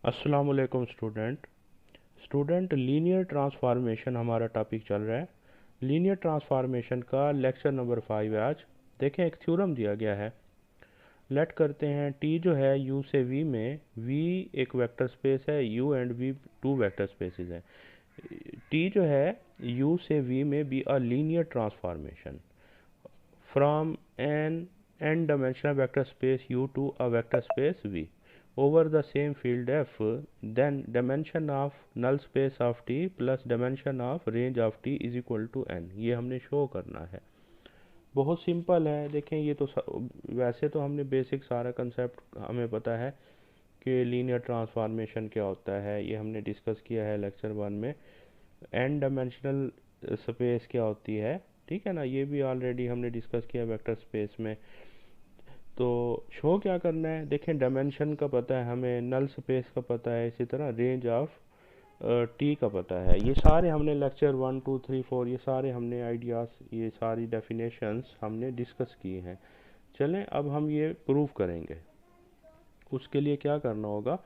अस्सलामुअलैकुम student linear transformation हमारा topic चल रहा है। लीनियर ट्रांसफॉर्मेशन का लेक्चर नंबर 5 है आज। देखें, एक थ्योरम दिया गया है। लेट करते हैं टी जो है यू से वी में, वी एक वेक्टर स्पेस है, U and V two vector spaces हैं। टी जो है यू से वी में be a linear transformation from an n-dimensional vector space U to a vector space V over the same field F, then dimension of null space of T plus dimension of range of T is equal to n। ये हमने show करना है। बहुत simple है। देखें, ये तो वैसे तो हमने बेसिक सारा कंसेप्ट हमें पता है कि लीनियर ट्रांसफॉर्मेशन क्या होता है। ये हमने डिस्कस किया है लेक्चर 1 में। एन डायमेंशनल स्पेस क्या होती है, ठीक है ना, ये भी ऑलरेडी हमने डिस्कस किया वेक्टर स्पेस में। तो शो क्या करना है, देखें डायमेंशन का पता है हमें, नल स्पेस का पता है, इसी तरह रेंज ऑफ टी का पता है। ये सारे हमने लेक्चर 1 2 3 4 ये सारे हमने आइडियाज़, ये सारी डेफिनेशंस हमने डिस्कस किए हैं। चलें अब हम ये प्रूव करेंगे। उसके लिए क्या करना होगा,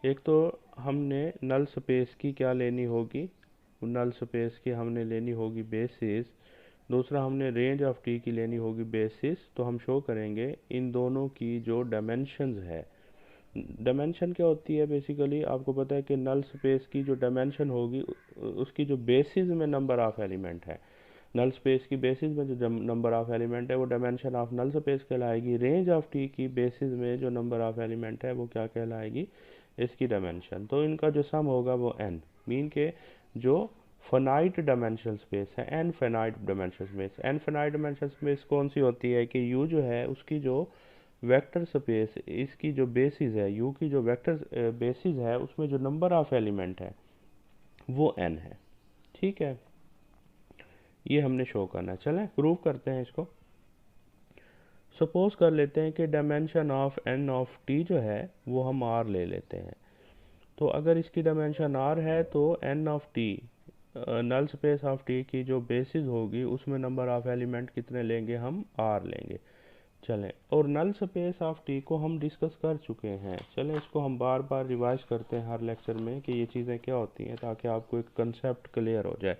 एक तो हमने नल स्पेस की क्या लेनी होगी, नल स्पेस की हमने लेनी होगी बेसिस। दूसरा हमने रेंज ऑफ टी की लेनी होगी बेसिस। तो हम शो करेंगे इन दोनों की जो डायमेंशंस है। डायमेंशन क्या होती है, बेसिकली आपको पता है कि नल स्पेस की जो डायमेंशन होगी उसकी जो बेसिस में नंबर ऑफ एलिमेंट है, नल स्पेस की बेसिस में जो नंबर ऑफ एलिमेंट है वो डायमेंशन ऑफ नल स्पेस कहलाएगी। रेंज ऑफ टी की बेसिस में जो नंबर ऑफ एलिमेंट है वो क्या कहलाएगी, इसकी डायमेंशन। तो इनका जो सम होगा वो n, मीन के जो फाइनाइट डायमेंशनल स्पेस है, N finite dimensional space. N finite dimensional space कौन सी होती है कि यू जो है उसकी जो वेक्टर स्पेस, इसकी जो बेसिस है, यू की जो वेक्टर बेसिस है उसमें जो नंबर ऑफ एलिमेंट है वो n है। ठीक है, ये हमने शो करना है। चलें प्रूव करते हैं इसको। सपोज कर लेते हैं कि dimension of n of t जो है वो हम r ले लेते हैं। तो अगर इसकी डायमेंशन r है तो n of t, null space of t की जो बेसिस होगी उसमें नंबर ऑफ एलिमेंट कितने लेंगे, हम r लेंगे। चलें, और नल स्पेस ऑफ टी को हम डिस्कस कर चुके हैं। चलें इसको हम बार बार रिवाइज करते हैं हर लेक्चर में कि ये चीज़ें क्या होती हैं, ताकि आपको एक कंसेप्ट क्लियर हो जाए।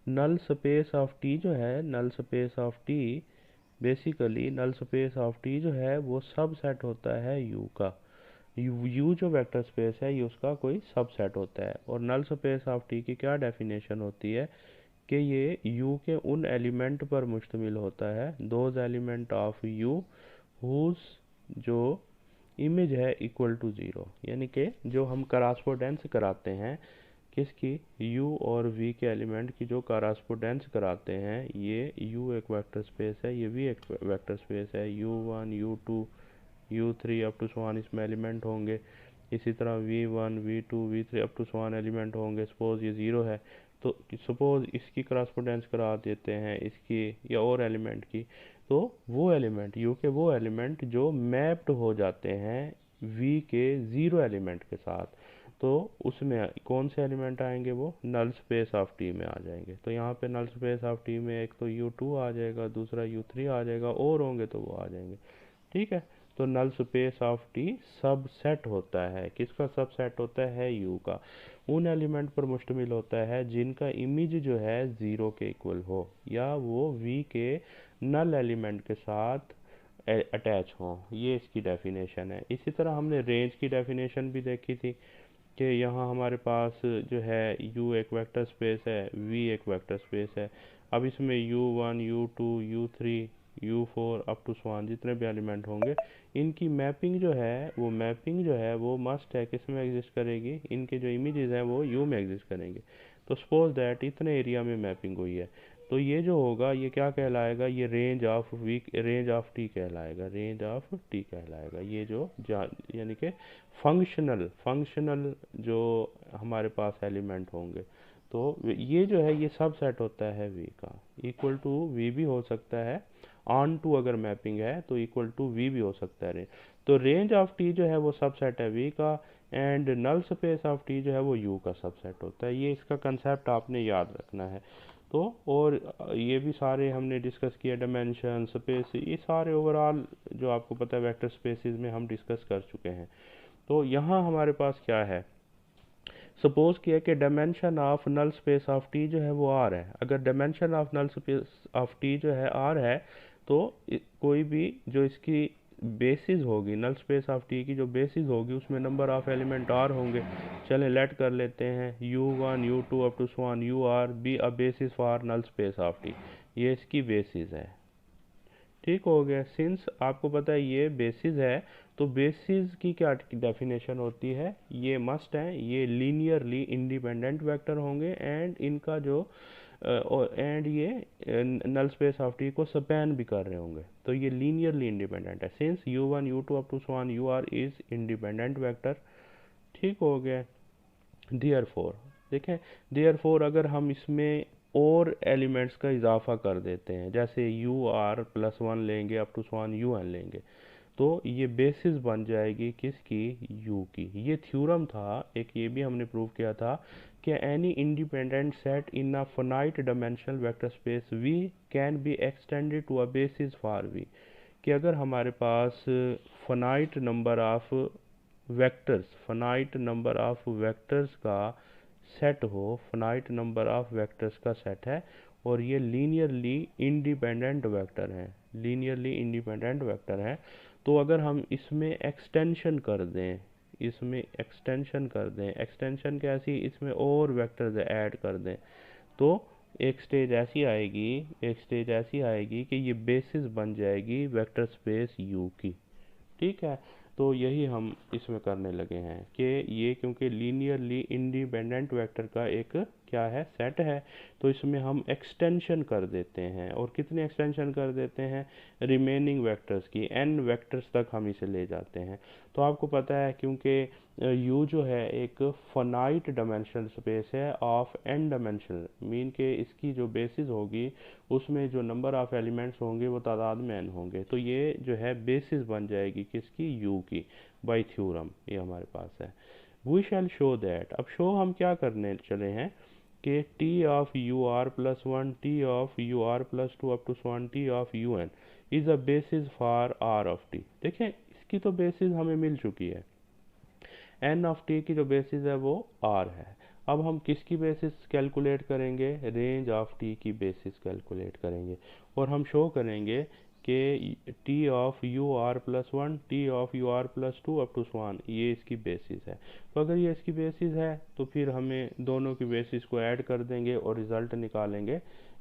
नल स्पेस ऑफ टी जो है, null space of T, basically null space of T जो है वो सबसेट होता है यू का। यू जो वेक्टर स्पेस है ये उसका कोई सबसेट होता है। और नल स्पेस ऑफ टी की क्या डेफिनेशन होती है कि ये यू के उन एलिमेंट पर मुश्तमिल होता है, those element of U whose जो इमेज है इक्वल टू ज़ीरो, यानी कि जो हम करास्पोडेंस कराते हैं किसकी, u और v के एलिमेंट की जो करास्पोडेंस कराते हैं, ये u एक वेक्टर स्पेस है, ये v एक वेक्टर स्पेस है। u1 u2 u3 up to so on इसमें एलिमेंट होंगे। इसी तरह v1 v2 v3 up to so on element होंगे। सपोज ये ज़ीरो है तो सपोज इसकी करास्पोडेंस करा देते हैं इसकी या और एलिमेंट की, तो वो एलिमेंट u के वो एलिमेंट जो मैप्ड हो जाते हैं v के ज़ीरो एलिमेंट के साथ, तो उसमें कौन से एलिमेंट आएंगे, वो नल स्पेस ऑफ टी में आ जाएंगे। तो यहाँ पे नल स्पेस ऑफ टी में एक तो u2 आ जाएगा, दूसरा u3 आ जाएगा, और होंगे तो वो आ जाएंगे। ठीक है, तो नल स्पेस ऑफ टी सब सेट होता है, किसका सब सेट होता है, यू का। उन एलिमेंट पर मुश्तमिल होता है जिनका इमेज जो है ज़ीरो के इक्वल हो, या वो वी के नल एलिमेंट के साथ अटैच हों। ये इसकी डेफिनेशन है। इसी तरह हमने रेंज की डेफिनेशन भी देखी थी कि यहाँ हमारे पास जो है u एक वेक्टर स्पेस है, v एक वेक्टर स्पेस है। अब इसमें u1 u2 u3 u4 up to so on जितने भी एलिमेंट होंगे, इनकी मैपिंग जो है वो मैपिंग जो है वो मस्ट है किस में एग्जिस्ट करेगी, इनके जो इमेजेस हैं वो u में एग्जिस्ट करेंगे। तो सपोज दैट इतने एरिया में मैपिंग हुई है, तो ये जो होगा ये क्या कहलाएगा, ये रेंज ऑफ टी कहलाएगा, रेंज ऑफ टी कहलाएगा। ये जो यानी कि फंक्शनल जो हमारे पास एलिमेंट होंगे, तो ये जो है ये सब सेट होता है वी का। इक्वल टू वी भी हो सकता है, ऑन टू अगर मैपिंग है तो इक्वल टू वी भी हो सकता है। तो रेंज ऑफ टी जो है वो सब सेट है वी का, and null space of T जो है वो यू का सबसेट होता है। ये इसका कंसेप्ट आपने याद रखना है। तो और ये भी सारे हमने डिस्कस किया, डायमेंशन, स्पेस, ये सारे ओवरऑल जो आपको पता है वेक्टर स्पेसिस में हम डिस्कस कर चुके हैं। तो यहाँ हमारे पास क्या है, सपोज किया कि dimension of null space of T जो है वो आर है। अगर dimension of null space of T जो है आर है, तो कोई भी जो इसकी बेसिस होगी, नल स्पेस ऑफ टी की जो बेसिस होगी, उसमें नंबर ऑफ एलिमेंट आर होंगे। चलें लेट कर लेते हैं u1 u2 up to so on u r be a basis for null space of T. ये इसकी बेसिस है। ठीक हो गया। सिंस आपको पता है ये बेसिस है, तो बेसिस की क्या डेफिनेशन होती है, ये मस्ट है, ये लीनियरली इंडिपेंडेंट वेक्टर होंगे एंड इनका जो एंड ये नल स्पेस ऑफ टी को स्पैन भी कर रहे होंगे, तो ये लीनियरली इंडिपेंडेंट है। Since u1 u2 up to so on u r is independent vector. ठीक हो गया। देयरफॉर देखें, देयरफॉर अगर हम इसमें और एलिमेंट्स का इजाफा कर देते हैं, जैसे यू आर प्लस वन लेंगे up to sworn u n लेंगे, तो ये बेसिस बन जाएगी किसकी, यू की। ये थ्योरम था एक, ये भी हमने प्रूव किया था कि any independent set in a finite dimensional vector space V can be extended to a basis for V. कि अगर हमारे पास finite number of vectors, finite number of vectors का सेट हो, फाइनाइट नंबर ऑफ वेक्टर्स का set है और ये लीनियरली इंडिपेंडेंट वेक्टर हैं, लीनियरली इंडिपेंडेंट वेक्टर हैं, तो अगर हम इसमें एक्सटेंशन कर दें, इसमें एक्सटेंशन कर दें, एक्सटेंशन कैसी, इसमें और वेक्टर्स ऐड कर दें, तो एक स्टेज ऐसी आएगी, एक स्टेज ऐसी आएगी कि ये बेसिस बन जाएगी वेक्टर स्पेस यू की। ठीक है। तो यही हम इसमें करने लगे हैं कि ये क्योंकि लीनियरली इंडिपेंडेंट वेक्टर का एक क्या है, सेट है, तो इसमें हम एक्सटेंशन कर देते हैं। और कितने एक्सटेंशन कर देते हैं, रिमेनिंग वेक्टर्स की n वेक्टर्स तक हम इसे ले जाते हैं। तो आपको पता है क्योंकि u जो है एक फाइनाइट डायमेंशनल स्पेस है ऑफ n डायमेंशनल, मीन के इसकी जो बेसिस होगी उसमें जो नंबर ऑफ एलिमेंट्स होंगे वो तादाद में n होंगे, तो ये जो है बेसिस बन जाएगी किसकी, u की, बाय थ्योरम ये हमारे पास है। वी शैल शो दैट, अब शो हम क्या करने चले हैं कि T of u r plus one, T of u r plus two up to one, T of u n is a basis for R of T. देखें इसकी तो बेसिस हमें मिल चुकी है, एन ऑफ टी की जो बेसिस है वो आर है। अब हम किसकी बेसिस कैलकुलेट करेंगे, रेंज ऑफ टी की बेसिस कैलकुलेट करेंगे और हम शो करेंगे कि T of u r plus one, T of u r plus two up to one, ये इसकी बेसिस है। तो अगर ये इसकी बेसिस है तो फिर हमें दोनों की बेसिस को ऐड कर देंगे और रिज़ल्ट निकालेंगे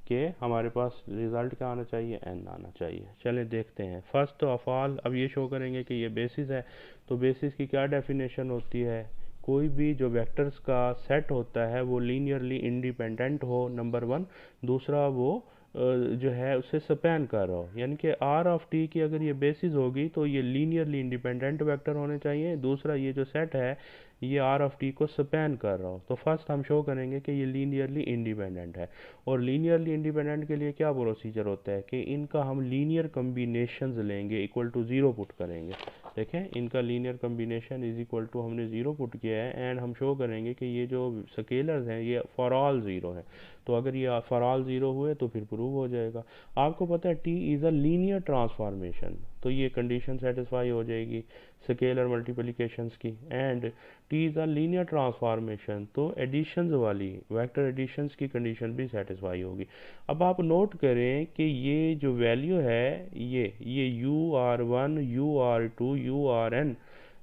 कि हमारे पास रिज़ल्ट क्या आना चाहिए, एन आना चाहिए। चलें देखते हैं। फर्स्ट ऑफ ऑल अब ये शो करेंगे कि ये बेसिस है, तो बेसिस की क्या डेफिनेशन होती है, कोई भी जो वेक्टर्स का सेट होता है वो लीनियरली इंडिपेंडेंट हो, नंबर वन। दूसरा वो जो है उसे स्पैन कर रहा हो, यानी कि आर ऑफ टी की अगर ये बेसिस होगी तो ये लीनियरली इंडिपेंडेंट वेक्टर होने चाहिए। दूसरा ये जो सेट है ये आर ऑफ टी को स्पैन कर रहा हो। तो फर्स्ट हम शो करेंगे कि ये लीनियरली इंडिपेंडेंट है। और लीनियरली इंडिपेंडेंट के लिए क्या प्रोसीजर होता है कि इनका हम लीनियर कम्बिनेशंस लेंगे, इक्वल टू ज़ीरो पुट करेंगे। देखें इनका linear combination is equal to हमने ज़ीरो पुट किया है एंड हम शो करेंगे कि ये जो स्केलर्स हैं ये फॉर ऑल ज़ीरो है। तो अगर ये फॉर ऑल ज़ीरो हुए तो फिर प्रूव हो जाएगा। आपको पता है T is a linear transformation, तो ये कंडीशन सेटिस्फाई हो जाएगी स्केलर मल्टीप्लिकेशंस की। And T is a linear transformation, तो एडिशंस वाली वेक्टर एडिशंस की कंडीशन भी सेटिस्फाई होगी। अब आप नोट करें कि ये जो वैल्यू है ये u r one, u r two, u r n,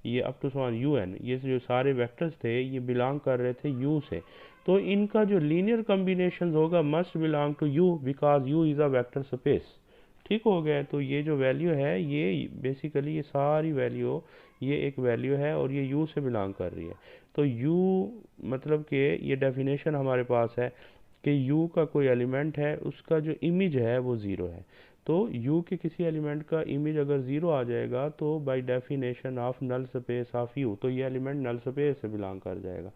ये up to sworn u n, ये जो सारे वेक्टर्स थे ये बिलोंग कर रहे थे यू से। तो इनका जो लीनियर कम्बिनेशन होगा must belong to u because u is a vector space. ठीक हो गया। तो ये जो वैल्यू है ये बेसिकली ये सारी वैल्यू, ये एक वैल्यू है और ये u से बिलोंग कर रही है। तो u मतलब कि ये डेफिनेशन हमारे पास है कि u का कोई एलिमेंट है उसका जो इमेज है वो ज़ीरो है। तो u के किसी एलिमेंट का इमेज अगर ज़ीरो आ जाएगा तो by definition of null space of u, तो ये एलिमेंट नल स्पेस से बिलोंग कर जाएगा।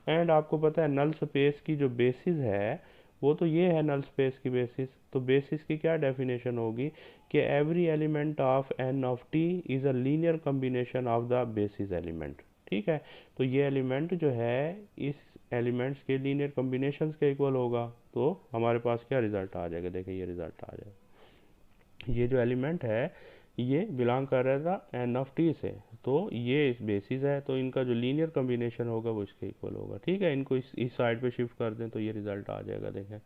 एंड आपको पता है नल स्पेस की जो बेसिस है वो तो ये है नल स्पेस की बेसिस। तो बेसिस की क्या डेफिनेशन होगी कि every element of N of T is a linear combination of the basis element. ठीक है। तो ये एलिमेंट जो है इस एलिमेंट्स के लीनियर कम्बिनेशन के इक्वल होगा, तो हमारे पास क्या रिजल्ट आ जाएगा, देखिए ये रिजल्ट आ जाएगा। ये जो एलिमेंट है ये बिलोंग कर रहा था एन ऑफ टी से, तो ये बेसिस है, तो इनका जो लीनियर कम्बिनेशन होगा वो इसके इक्वल होगा। ठीक है, इनको इस साइड पे शिफ्ट कर दें तो ये रिजल्ट आ जाएगा, देखें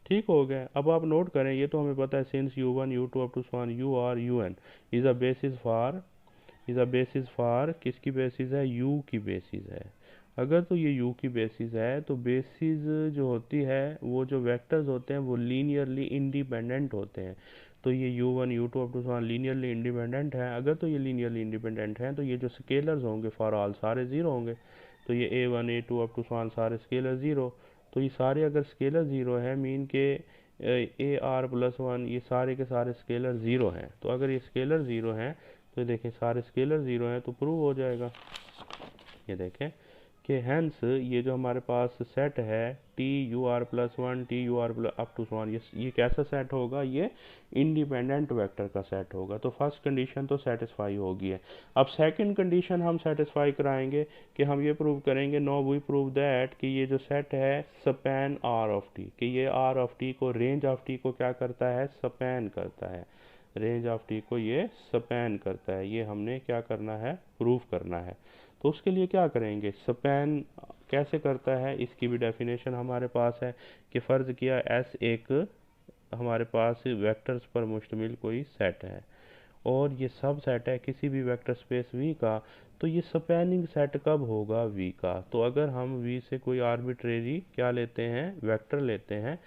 ठीक हो गया। अब आप नोट करें, ये तो हमें पता है since u1 u2 up to so on u r un is a basis for किसकी बेसिस है, u की बेसिस है। अगर तो ये u की बेसिस है तो बेसिस जो होती है वो जो वेक्टर्स होते हैं वो लीनियरली इंडिपेंडेंट होते हैं। तो ये u1 u2 up to so on linearly independent है। अगर तो ये लीनियरली इंडिपेंडेंट हैं तो ये जो स्केलर्स होंगे फॉर ऑल सारे ज़ीरो होंगे। तो ये a1 a2 up to so on सारे स्केलर ज़ीरो। तो ये सारे अगर स्केलर ज़ीरो है मीन के ए आर प्लस वन ये सारे के सारे स्केलर ज़ीरो हैं। तो अगर ये स्केलर ज़ीरो हैं तो देखें सारे स्केलर ज़ीरो हैं तो प्रूव हो जाएगा। ये देखें कि हैंस ये जो हमारे पास सेट है T u r plus one T u r plus up to one, ये कैसा सेट होगा, ये इंडिपेंडेंट वेक्टर का सेट होगा। तो फर्स्ट कंडीशन तो सेटिस्फाई होगी है। अब सेकंड कंडीशन हम सेटिस्फाई कराएंगे कि हम ये प्रूव करेंगे, नो वी प्रूव दैट कि ये जो सेट है स्पैन आर ऑफ टी, कि ये आर ऑफ टी को रेंज ऑफ टी को क्या करता है, स्पैन करता है। रेंज ऑफ टी को ये स्पैन करता है, ये हमने क्या करना है, प्रूव करना है। तो उसके लिए क्या करेंगे, स्पैन कैसे करता है इसकी भी डेफिनेशन हमारे पास है कि फ़र्ज़ किया एस एक हमारे पास वेक्टर्स पर मुश्तमिल कोई सेट है और ये सब सेट है किसी भी वेक्टर स्पेस वी का। तो ये स्पैनिंग सेट कब होगा, वी का। तो अगर हम वी से कोई आर्बिट्रेरी क्या लेते हैं, वेक्टर लेते हैं,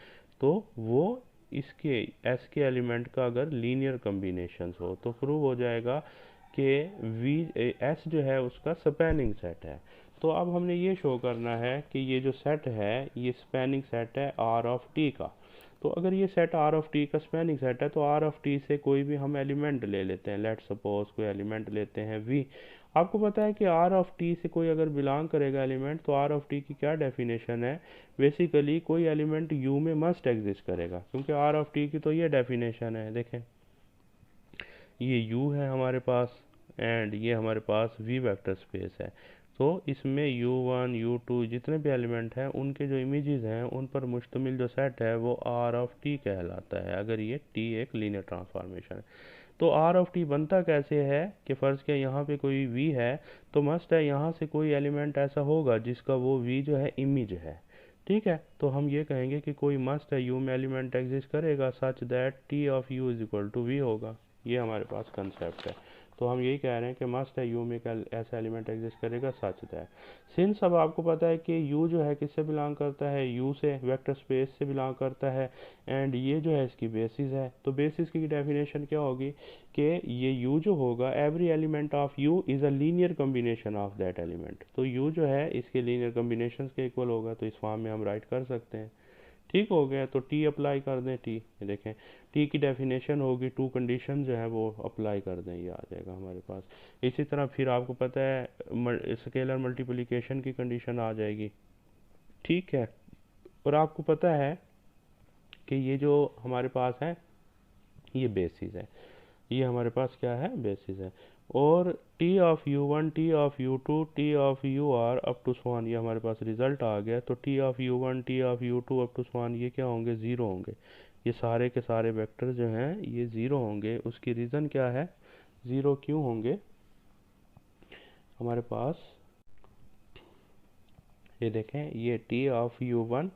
तो वो इसके एस के एलिमेंट का अगर लीनियर कम्बिनेशंस हो तो प्रूव हो जाएगा कि वी एस जो है उसका स्पैनिंग सेट है। तो अब हमने ये शो करना है कि ये जो सेट है ये स्पैनिंग सेट है आर ऑफ टी का। तो अगर ये सेट आर ऑफ टी का स्पैनिंग सेट है तो आर ऑफ टी से कोई भी हम एलिमेंट ले लेते हैं। लेट सपोज कोई एलिमेंट लेते हैं वी। आपको पता है कि आर ऑफ टी से कोई अगर बिलोंग करेगा एलिमेंट तो आर ऑफ टी की क्या डेफिनेशन है, बेसिकली कोई एलिमेंट यू में मस्ट एग्जिस्ट करेगा, क्योंकि आर ऑफ टी की तो ये डेफिनेशन है। देखें ये u है हमारे पास एंड ये हमारे पास v वेक्टर स्पेस है। तो इसमें u1 u2 जितने भी एलिमेंट हैं उनके जो इमेजेस हैं उन पर मुश्तमिल जो सेट है वो r ऑफ t कहलाता है, अगर ये t एक लीनियर ट्रांसफॉर्मेशन है। तो r ऑफ t बनता कैसे है कि फ़र्ज़ किया यहाँ पे कोई v है तो मस्ट है यहाँ से कोई एलिमेंट ऐसा होगा जिसका वो v जो है इमेज है। ठीक है, तो हम ये कहेंगे कि कोई मस्ट है u में एलिमेंट एग्जिस्ट करेगा such that t of u is equal to v होगा। ये हमारे पास कंसेप्ट है। तो हम यही कह रहे हैं कि मस्ट है यू में ऐसा एलिमेंट एग्जिस्ट करेगा सच दैट। सिंस अब आपको पता है कि यू जो है किससे बिलोंग करता है, यू से वेक्टर स्पेस से बिलोंग करता है एंड ये जो है इसकी बेसिस है। तो बेसिस की डेफिनेशन क्या होगी कि ये यू जो होगा every element of you is a linear combination of that element. तो यू जो है इसके लीनियर कम्बिनेशन के इक्वल होगा, तो इस फॉर्म में हम राइट कर सकते हैं। ठीक हो गया, तो टी अप्लाई कर दें। टी ये देखें टी की डेफिनेशन होगी, टू कंडीशन जो है वो अप्लाई कर दें, ये आ जाएगा हमारे पास। इसी तरह फिर आपको पता है स्केलर मल्टीप्लिकेशन की कंडीशन आ जाएगी। ठीक है, और आपको पता है कि ये जो हमारे पास है ये बेसिस है, ये हमारे पास क्या है, बेसिस है। और T of u one T of u two T of u r up to स्वान ये हमारे पास रिजल्ट आ गया। तो T of u one T of u two up to स्वान ये क्या होंगे, ज़ीरो होंगे। ये सारे के सारे वेक्टर जो हैं ये ज़ीरो होंगे। उसकी रीज़न क्या है, ज़ीरो क्यों होंगे हमारे पास, ये देखें ये T of u one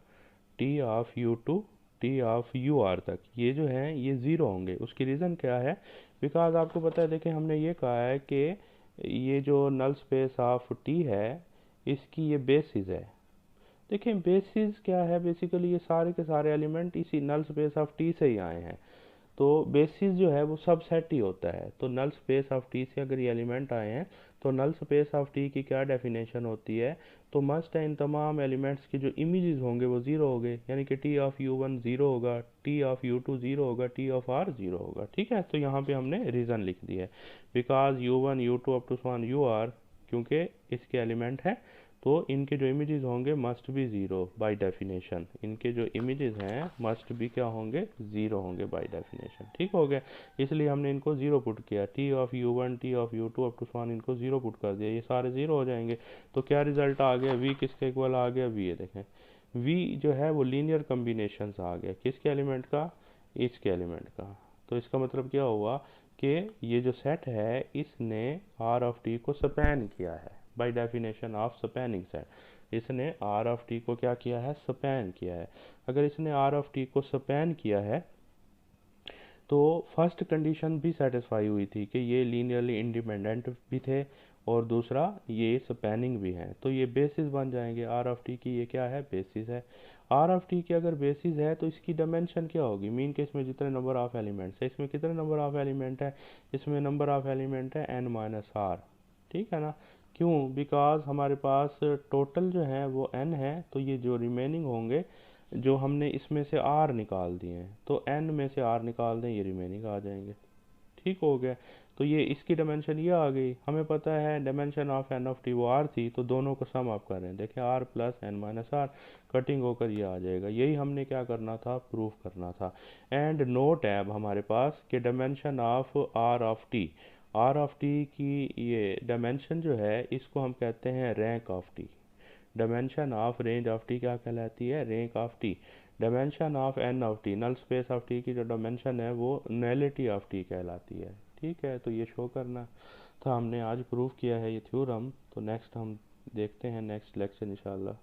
T of u two T of u r तक ये जो है ये ज़ीरो होंगे। उसकी रीज़न क्या है, बिकॉज आपको पता है, देखें हमने ये कहा है कि ये जो नल स्पेस ऑफ टी है इसकी ये बेसिस है। देखें बेसिस क्या है, बेसिकली ये सारे के सारे एलिमेंट इसी नल स्पेस ऑफ टी से ही आए हैं। तो बेसिस जो है वो सब सेट ही होता है। तो नल स्पेस ऑफ टी से अगर ये एलिमेंट आए हैं तो नल स्पेस ऑफ टी की क्या डेफिनेशन होती है, तो मस्ट है इन तमाम एलिमेंट्स के जो इमेजेस होंगे वो ज़ीरो हो गए, यानी कि T of u one zero होगा, T of u two zero होगा, टी ऑफ आर ज़ीरो होगा। ठीक है, तो यहाँ पे हमने रीज़न लिख दिया है because u one u two up to one u r क्योंकि इसके एलिमेंट है तो इनके जो इमेजेस होंगे must be zero by definition. इनके जो इमेजेस हैं मस्ट भी क्या होंगे, ज़ीरो होंगे बाय डेफिनेशन। ठीक हो गया, इसलिए हमने इनको ज़ीरो पुट किया। T of u one T of u two up to one इनको ज़ीरो पुट कर दिया, ये सारे ज़ीरो हो जाएंगे। तो क्या रिजल्ट आ गया, वी किसके इक्वल आ गया, वी। ये देखें वी जो है वो लीनियर कम्बिनेशन आ गया, किसके एलिमेंट का, इसके एलिमेंट का। तो इसका मतलब क्या हुआ कि ये जो सेट है इसने आर ऑफ टी को स्पैन किया है, bye definition of spanning set इसने आर ऑफ टी को क्या किया है, स्पैन किया है। अगर इसने आर ऑफ टी को स्पैन किया है तो फर्स्ट कंडीशन भी सेटिस्फाई हुई थी कि ये लीनियरली इंडिपेंडेंट भी थे और दूसरा ये स्पैनिंग भी हैं, तो ये बेसिस बन जाएंगे। आर ऑफ टी की ये क्या है, बेसिस है। आर ऑफ टी की अगर बेसिस है तो इसकी डायमेंशन क्या होगी, मीन के इसमें जितने नंबर ऑफ एलिमेंट्स है, इसमें कितने नंबर ऑफ एलिमेंट है, इसमें नंबर ऑफ एलिमेंट है n माइनस आर। ठीक है ना, क्यों, बिकॉज हमारे पास टोटल जो है वो n है, तो ये जो रिमेनिंग होंगे जो हमने इसमें से r निकाल दिए हैं, तो n में से r निकाल दें, ये रिमेनिंग आ जाएंगे। ठीक हो गया, तो ये इसकी डायमेंशन ये आ गई। हमें पता है dimension of n of T वो r थी, तो दोनों को सम आप कर रहे हैं, देखें r plus n minus r, cutting होकर ये आ जाएगा। यही हमने क्या करना था, प्रूफ करना था। एंड नोट है अब हमारे पास कि dimension of R of T की ये डायमेंशन जो है इसको हम कहते हैं rank of T. Dimension of range of T क्या कहलाती है, rank of T. Dimension of N of T, null space of T की जो डायमेंशन है वो नलिटी ऑफ टी कहलाती है। ठीक है, तो ये शो करना था, हमने आज प्रूव किया है ये थ्योरम। तो नेक्स्ट हम देखते हैं नेक्स्ट लेक्चर इंशाल्लाह।